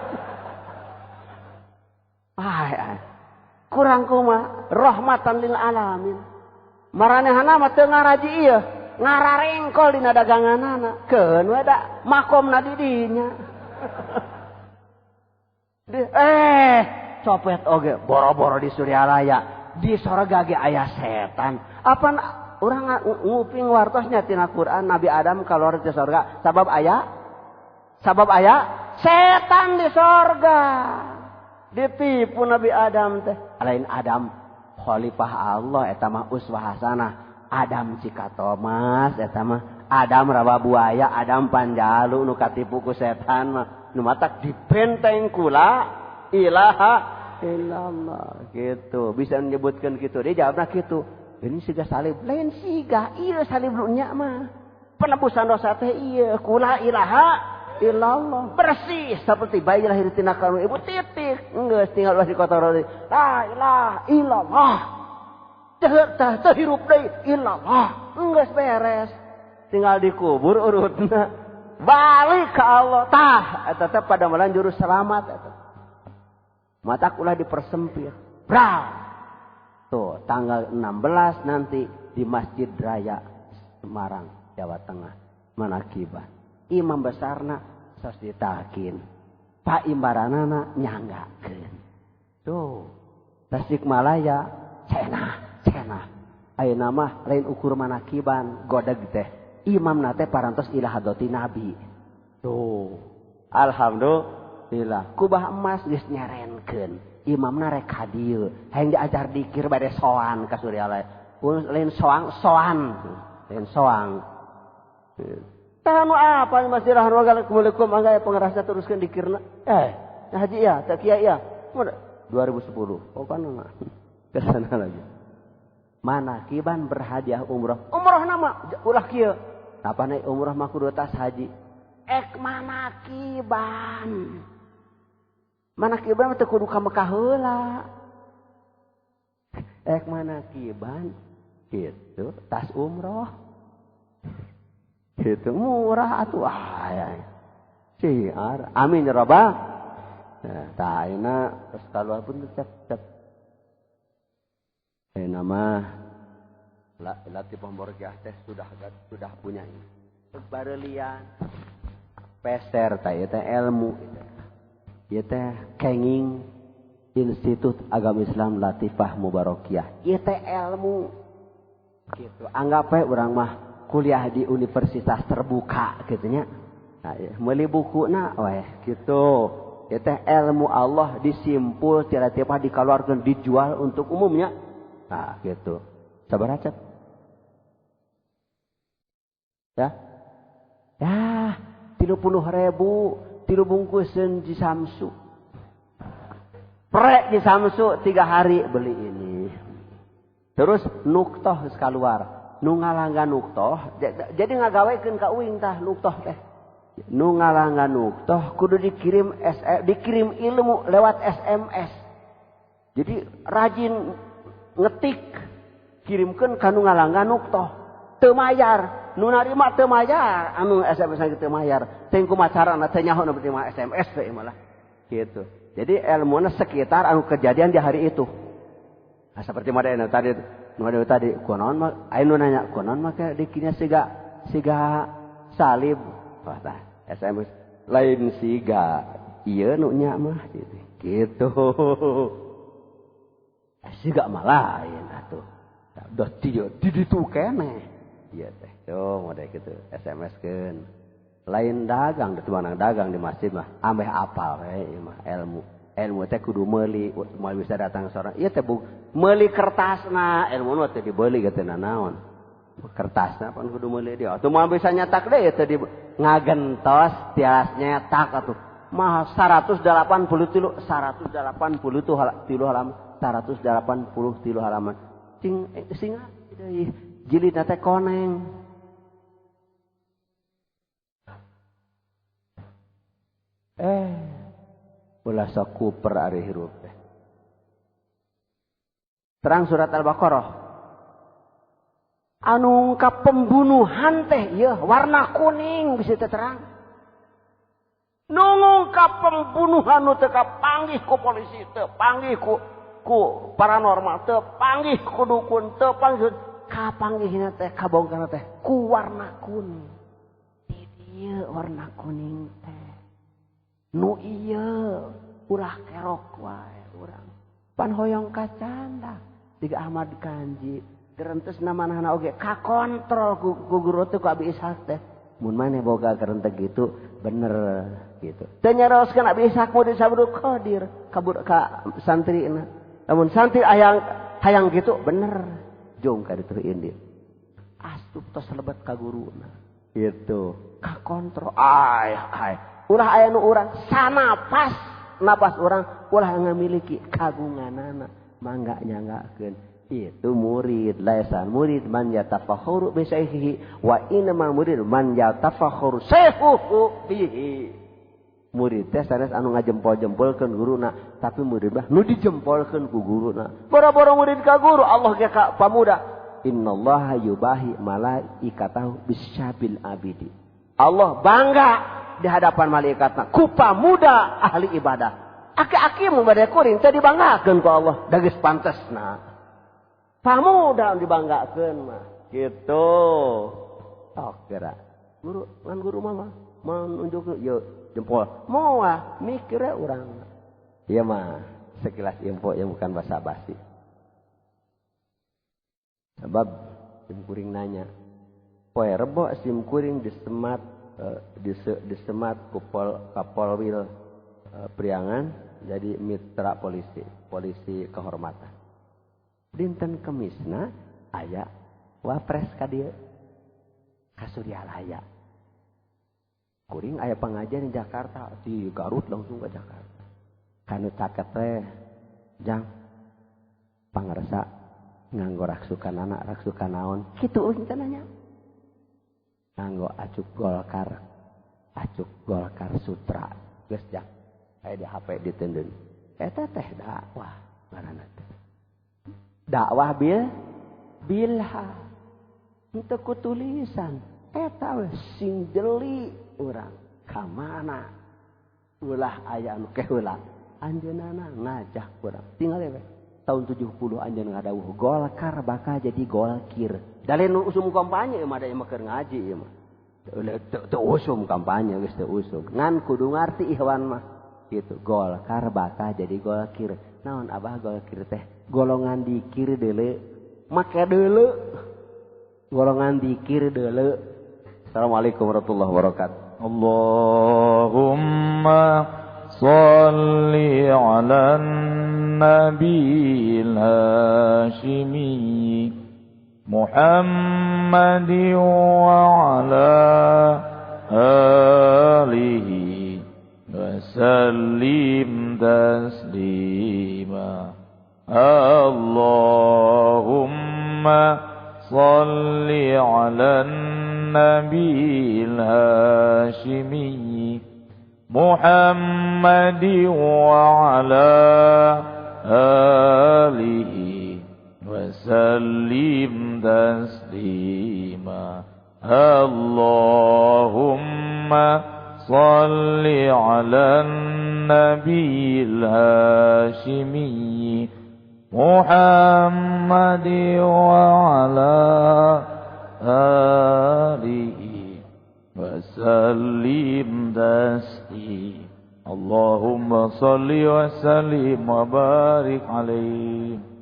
Kurang kumaha rahmatan lil alamin. Maranehana mah teu ngaraji ieu, ngararengkol dina daganganana. Keun we da makomna di dinya. Copet oge boro-boro di Suryalaya, di sorga ge aya setan. Apa urang nguping wartosnya tina Quran Nabi Adam kaluar di sorga sabab aya setan di sorga ditipu Nabi Adam teh lain Adam khalifah Allah eta mah uswah hasanah Adam cika Thomas eta mah Adam rawa buaya Adam panjalu nu katipu ku setan mah nu matak dipenteng kula ilaha illallah gitu bisa menyebutkan gitu dia jawabna gitu. Ini siga salib lain siga iya salib lunya mah penebusan dosa teh iya kula ilaha illallah bersih seperti bayi lahir tina kandung ibu titik geus tinggal ulah dikotor la ilaha illallah teh hirup deui illallah geus beres tinggal dikubur urutna balik ka Allah tah eta teh pada melan juru selamat eta matak ulah dipersempit brang. Tuh, tanggal 16 nanti di Masjid Raya Semarang, Jawa Tengah. Manakiban. Imam besarna sos ditakin. Pak imbaranana nyanggakeun. Tuh, Tasikmalaya cenah. Ayeuna mah lain ukur manakiban, godeg teh. Imam nate parantos ila hadoti Nabi. Tuh, alhamdulillah. Kubah emas geus nyarenkeun. Imamna rek hadieu hayang diajar dikir bade soan ka Suryalaya lain soan tah anu apa masih rahar wagal assalamualaikum angga pengerasa teruskeun dikirna haji ya tak kiai ya 2010 kan mah kesana lagi manakiban berhadiah umroh nama ulah kieu apa naik umroh mah kudu tas haji manakiban manakiban teh kudu ka Mekah heula. Manakiban gitu, tas umroh. Gitu murah atuh Siar. Amin ya rabbal. Nah, tah ayeuna geus kaluar pun cep. Nama Latif Pamborgiah teh sudah punya ini. Barelian. Peser tah ieu teh ilmu ieu teh kenging Institut Agama Islam Latifah Mubarakiyah. Ieu teh ilmu. Gitu. Anggap we urang mah kuliah di universitas terbuka gitu nya. Nah, meuli bukuna weh gitu. Ieu teh ilmu Allah disimpul tiba-tiba dikeluarkeun dijual untuk umumnya. Nah, gitu. Sabaraha cep? Ya. 30.000 3 bungkusan di Samsu. Prek di Samsu 3 hari beli ini. Terus nuktoh keluar. Nu ngalanggan nuktoh. Jadi ngagawekeun ka uing tah nuktoh teh. Nu ngalanggan nuktoh kudu dikirim ilmu lewat SMS. Jadi rajin ngetik kirimkeun ka nu ngalanggan nuktoh. Teu mayar. Nu narima teu mayar. Anu SMS teu mayar. Teu kumaha carana teu nyaho nu terima SMS teh malah. Gitu. Jadi ilmuna sekitar anu kejadian di hari itu. Nah, seperti model tadi kunaon mah anu nanya kunaon mah dikinya siga salib. Wah tah SMS lain siga ieu nu nya mah gitu. Siga mah lain atuh. Da di ditu keneh. Ieu teh. Tuh model kitu SMS-keun. Lain dagang, da tuanang dagang di masjid mah ambeh apal we mah ilmu teh kudu meuli bisa datang seorang ieu teh meuli kertasna ilmu mah teh dibeuli geuteuh naon kertasna pan kudu meuli dia atuh moal bisa nyetak deui teh ngagentos tias nyetak atuh mah 183 halaman 183 halaman singa deui jilidna teh koneng. Ulah sakuper ari hirup teh. Terang surat Al-Baqarah. Anu ka pembunuhan teh ieu warna kuning bisa teh terang. Nu ngungkap pembunuhan nu teu kapanggih ku polisi, teu panggih ku paranormal, teu panggih ku dukun, teu panggih kapanggihna teh kabongkarna teh ku warna kuning. Di dieu warna kuning teh. Nu iya ulah kerok wae urang pan hoyong kacanda tiga Ahmad Kanji gerentes namanahna oge kakontrol ku guru teh ku Abi Ishaq teh mun maneh boga gerente gitu bener gitu teu nyaraoskeun Abi Ishaq mun disabdu qadir ka santrina lamun santri hayang gitu bener jong ka ditu indit astup tos lebet ka guruna gitu kakontrol ulah aya nu urang sanapas napas urang ulah ngamiliki kagunganana mangga nyanggakeun itu murid laisan murid man yatafakhuru bi syaihihi wa inna murid man yatafakhuru syaihuhu bihi murid teh sanes anu ngajempol-jempolkeun guruna tapi murid mah nu dijempolkeun ku guruna boro-boro murid ka guru Allah ge ka pamuda innallaha yubahi malaikatahu bisyabil abidi Allah bangga di hadapan malaikatna ku pamuda ahli ibadah aki-aki mun bade kuring teh dibanggakeun ku Allah da geus pantesna pamuda dibanggakeun mah gitu tok geura guru ngan guru mah nunjuk yeuh jempol moal mikir urang ieu mah sekilas info yang bukan basa-basi sebab sim kuring nanya poe rebo sim kuring disemat disemat Kapolwil Priangan jadi mitra polisi kehormatan. Dinten Kemisna aya wapres ka dieu ka Suryalaya. Kuring aya pengajian di Jakarta di Garut langsung ke Jakarta. Kanu caket teh jang pangarsa nganggo raksukan anak raksukan naon kitu euy teh nanya. Nganggo acuk golkar sutra geus jak aya di HP ditendeun eta teh dakwah ngaranna teh dakwah bilha henteu ku tulisan eta we sing jeli urang ka mana ulah aya anu keheula anjeunna ngajak urang tinggal we tahun 70 anjeun ngadawuh golkar bakal jadi golkir dalin usum kampanye mah da keur ngaji ieu mah teu usum kampanye geus teu usum ngan kudu ngarti ihwan mah gitu golkar bakal jadi golkir naon abah golkir teh golongan dikir deuleu make deuleu golongan dikir deuleu. Assalamualaikum warahmatullahi wabarakatuh. Allahumma shalli ala nabiyil hashimi Muhammad wa ala alihi wa sallim taslim. اللهم صل على النبي الهاشمي محمد وعلى آله وسلم تسليما اللهم صل على النبي الهاشمي محمد وعلى آله وسلم تسليما اللهم صل وسلم وبارك عليه.